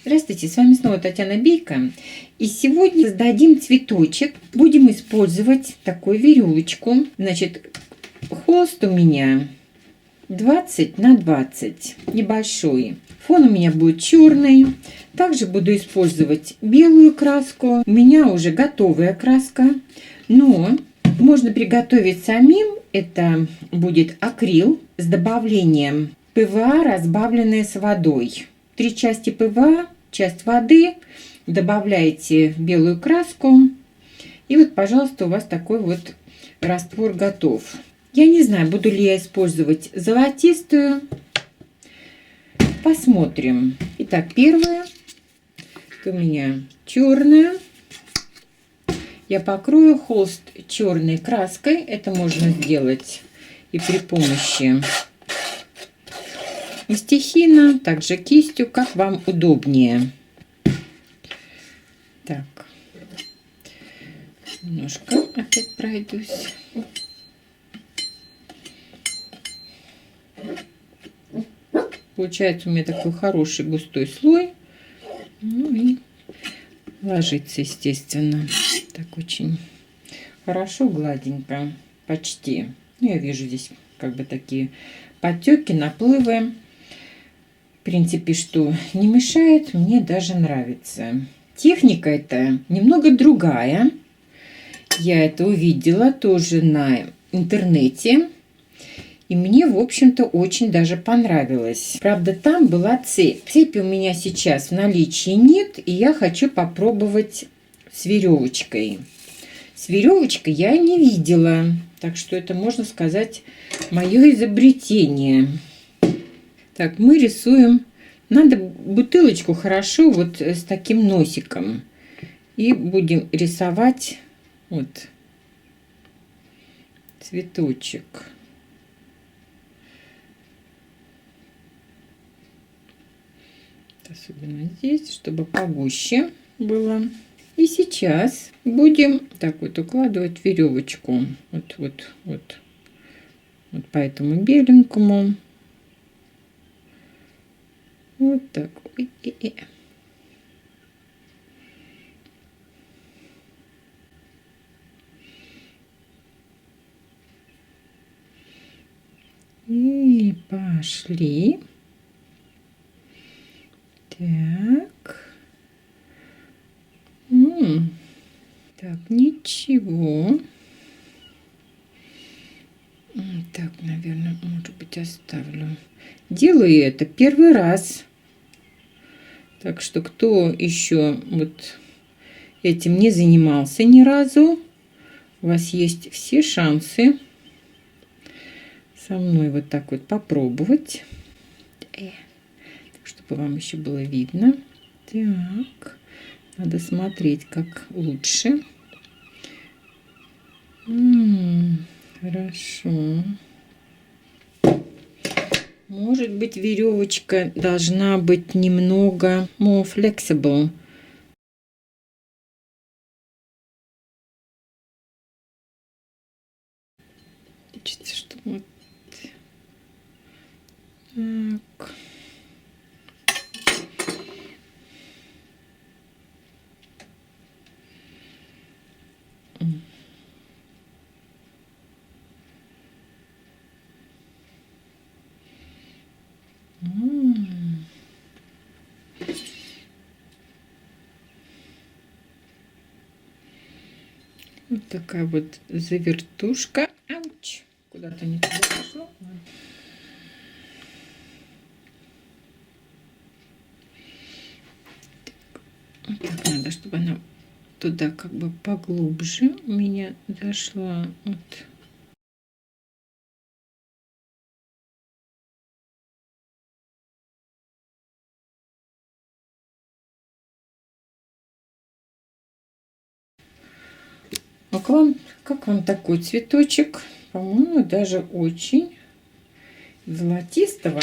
Здравствуйте, с вами снова Татьяна Бейко. И сегодня создадим цветочек. Будем использовать такую веревочку. Значит, холст у меня 20 на 20, небольшой. Фон у меня будет черный. Также буду использовать белую краску. У меня уже готовая краска, но можно приготовить самим. Это будет акрил с добавлением ПВА, разбавленное с водой. 3 части ПВА, часть воды. Добавляете белую краску. И вот, пожалуйста, у вас такой вот раствор готов. Я не знаю, буду ли я использовать золотистую. Посмотрим. Итак, первая. Это у меня черная. Я покрою холст черной краской. Это можно сделать и при помощи мастихина, также кистью, как вам удобнее. Так, немножко опять пройдусь. Получается у меня такой хороший густой слой. Ну и ложится, естественно, так очень хорошо, гладенько, почти. Я вижу здесь как бы такие подтеки, наплывы. В принципе, что не мешает, мне даже нравится. Техника эта немного другая. Я это увидела тоже на интернете. И мне, в общем-то, очень даже понравилось. Правда, там была цепь. Цепи у меня сейчас в наличии нет. И я хочу попробовать с веревочкой. С веревочкой я не видела. Так что это, можно сказать, мое изобретение. Так, мы рисуем. Надо бутылочку хорошо вот с таким носиком. И будем рисовать вот цветочек. Особенно здесь, чтобы погуще было. И сейчас будем так вот укладывать веревочку. Вот по этому беленькому. Вот так. И пошли. Так. Так, ничего. Так, наверное, может быть, оставлю. Делаю это первый раз. Так что, кто еще вот этим не занимался ни разу, у вас есть все шансы со мной вот так вот попробовать. Так, чтобы вам еще было видно. Так, надо смотреть, как лучше. Хорошо. Может быть, веревочка должна быть немного more flexible. Хочется, чтобы вот так. Вот такая вот завертушка. Ауч! Куда-то не туда пошло. Вот так надо, чтобы она туда как бы поглубже у меня зашла. Вот. А как вам такой цветочек? По-моему, даже очень золотистого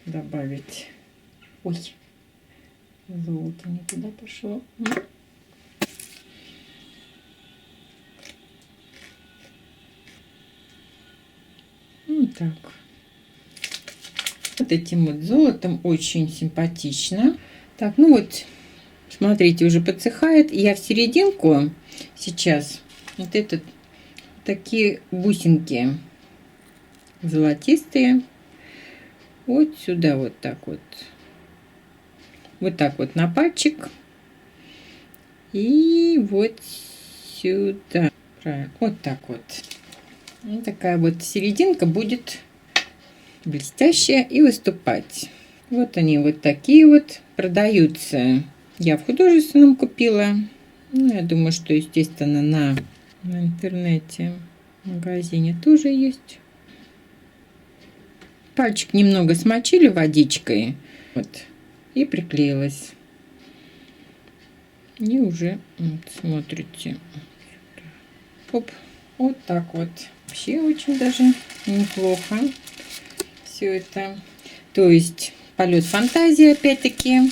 добавить. Ой, золото не туда пошло. Вот так. Вот этим вот золотом очень симпатично. Так, ну вот, смотрите, уже подсыхает. И я в серединку сейчас вот этот, такие бусинки золотистые. Вот сюда вот так вот. Вот так вот на пальчик. И вот сюда. Правильно. Вот так вот. Вот такая вот серединка будет блестящая и выступать. Вот они вот такие вот продаются. Я в художественном купила. Ну, я думаю, что, естественно, на интернете, в магазине тоже есть. Пальчик немного смочили водичкой. Вот. И приклеилась. И уже вот, смотрите. Оп. Вот так вот. Вообще очень даже неплохо все это. То есть полет фантазии опять-таки.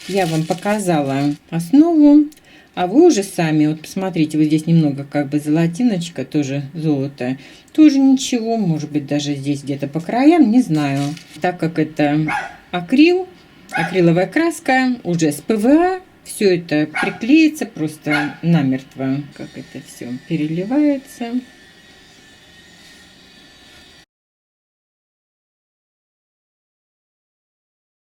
Я вам показала основу. А вы уже сами, вот посмотрите, вот здесь немного как бы золотиночка, тоже золото. Тоже ничего, может быть даже здесь где-то по краям, не знаю. Так как это акрил, акриловая краска, уже с ПВА, все это приклеится просто намертво, как это все переливается.